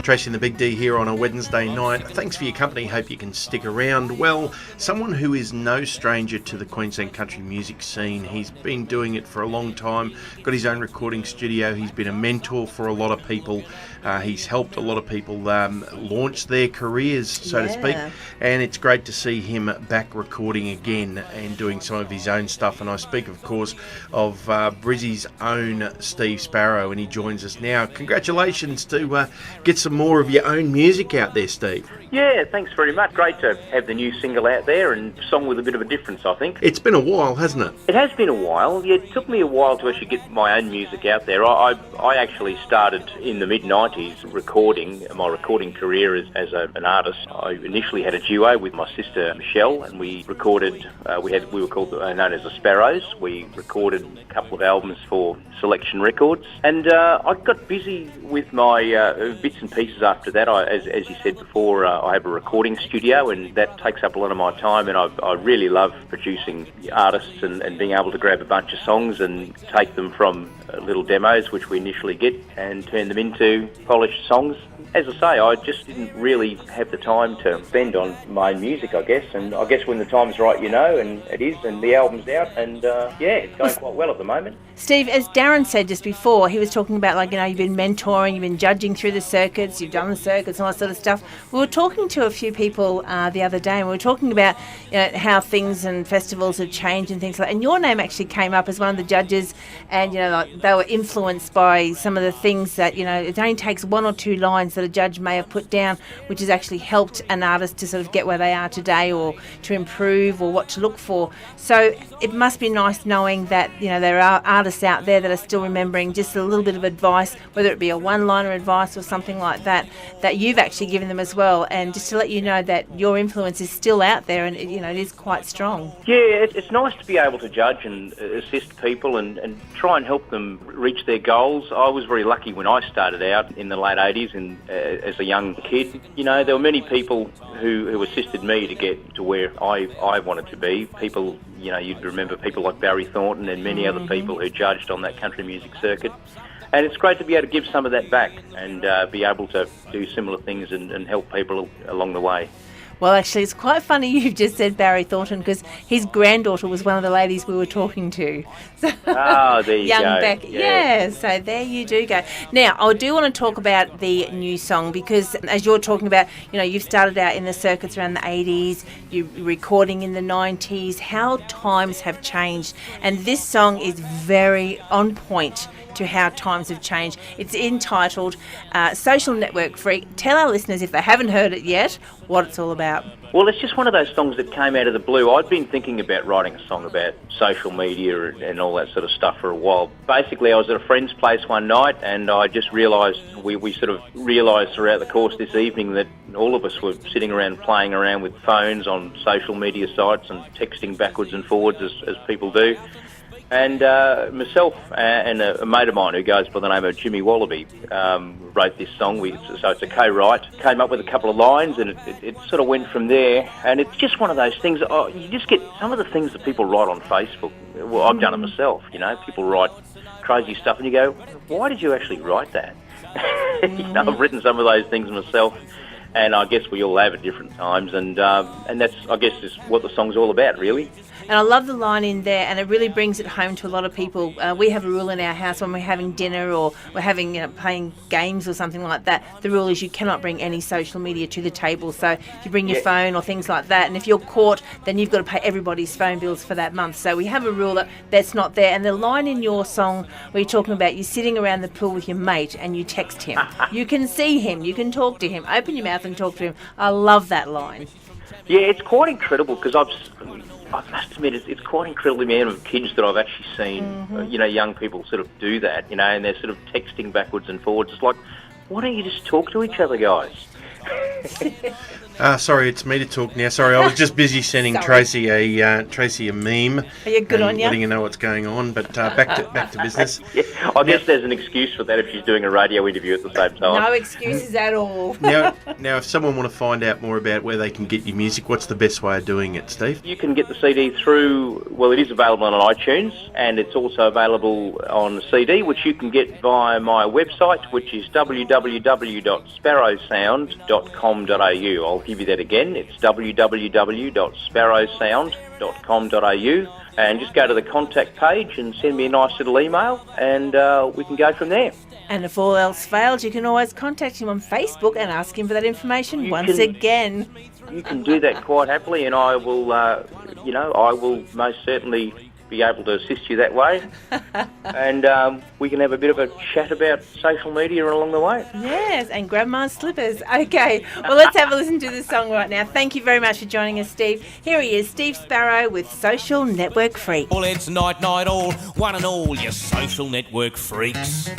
Tracy and the Big D here on a Wednesday night. Thanks for your company. Hope you can stick around. Well, someone who is no stranger to the Queensland country music scene. He's been doing it for a long time, got his own recording studio. He's been a mentor for a lot of people. He's helped a lot of people launch their careers, so to speak. And it's great to see him back recording again and doing some of his own stuff. And I speak, of course, of Brizzy's own Steve Sparrow, and he joins us now. Congratulations to get some more of your own music out there, Steve. Yeah, thanks very much. Great to have the new single out there and song with a bit of a difference, I think. It's been a while, hasn't it? It has been a while. Yeah, it took me a while to actually get my own music out there. I actually started in the mid-90s recording. My recording career as an artist. I initially had a duo with my sister Michelle, and we recorded, we were called known as the Sparrows. We recorded a couple of albums for Selection Records, and I got busy with my bits and pieces after that. As you said before, I have a recording studio, and that takes up a lot of my time, and I really love producing artists and being able to grab a bunch of songs and take them from little demos, which we initially get, and turn them into polished songs. As I say, I just didn't really have the time to spend on my own music, I guess. And I guess when the time's right, and it is, and the album's out, and it's going quite well at the moment. Steve, as Darren said just before, he was talking about, you've been mentoring, you've been judging through the circuits, you've done the circuits and all that sort of stuff. We were talking to a few people the other day, and we were talking about how things and festivals have changed and things like that. And your name actually came up as one of the judges, and they were influenced by some of the things that, it only takes one or two lines that a judge may have put down, which has actually helped an artist to sort of get where they are today, or to improve, or what to look for. So it must be nice knowing that there are artists out there that are still remembering just a little bit of advice, whether it be a one-liner advice or something like that you've actually given them as well, and just to let you know that your influence is still out there, and it is quite strong. Yeah, it's nice to be able to judge and assist people and try and help them reach their goals. I was very lucky when I started out in the late 80s and as a young kid. There were many people who assisted me to get to where I wanted to be. People, you'd remember people like Barry Thornton and many other people who judged on that country music circuit. And it's great to be able to give some of that back and be able to do similar things and help people along the way. Well, actually, it's quite funny you've just said Barry Thornton, because his granddaughter was one of the ladies we were talking to. So, there you young go. Beck. Yeah, so there you do go. Now, I do want to talk about the new song, because as you're talking about, you've started out in the circuits around the 80s, you're recording in the 90s, how times have changed. And this song is very on point to how times have changed. It's entitled Social Network Freak. Tell our listeners, if they haven't heard it yet, what it's all about. Well, it's just one of those songs that came out of the blue. I'd been thinking about writing a song about social media and all that sort of stuff for a while. Basically, I was at a friend's place one night, and I just realised, we sort of realised throughout the course this evening that all of us were sitting around playing around with phones on social media sites and texting backwards and forwards as people do. And myself and a mate of mine who goes by the name of Jimmy Wallaby wrote this song. So it's a co-write. Came up with a couple of lines, and it sort of went from there. And it's just one of those things. You just get some of the things that people write on Facebook. Well, I've done it myself. People write crazy stuff, and you go, "Why did you actually write that?" I've written some of those things myself. And I guess we all have at different times, and that's, I guess, is what the song's all about, really. And I love the line in there, and it really brings it home to a lot of people. We have a rule in our house when we're having dinner or we're having playing games or something like that. The rule is you cannot bring any social media to the table. So if you bring your phone or things like that, and if you're caught, then you've got to pay everybody's phone bills for that month. So we have a rule that's not there. And the line in your song where you're talking about you're sitting around the pool with your mate and you text him. You can see him, you can talk to him, open your mouth and talk to him. I love that line. Yeah, it's quite incredible, because I must admit, it's quite incredible the amount of kids that I've actually seen, young people sort of do that, and they're sort of texting backwards and forwards. It's like, why don't you just talk to each other, guys? Sorry, it's me to talk now. Sorry, I was just busy sending Tracy a meme. Are you good on you? Letting you know what's going on. But back to business. Yeah, I guess there's an excuse for that if she's doing a radio interview at the same time. No excuses at all. Now, if someone want to find out more about where they can get your music, what's the best way of doing it, Steve? You can get the CD through, well, it is available on iTunes, and it's also available on CD, which you can get via my website, which is www.sparrowsound.com.au. I'll give you that again. It's www.sparrowsound.com.au, and just go to the contact page and send me a nice little email, and we can go from there. And if all else fails, you can always contact him on Facebook and ask him for that information again. You can do that quite happily, and I will, I will most certainly be able to assist you that way. And we can have a bit of a chat about social media along the way. Yes, and Grandma's slippers. Okay, well, let's have a listen to the song right now. Thank you very much for joining us, Steve. Here he is, Steve Sparrow with Social Network Freak. Well, it's night all, one and all, you social network freaks.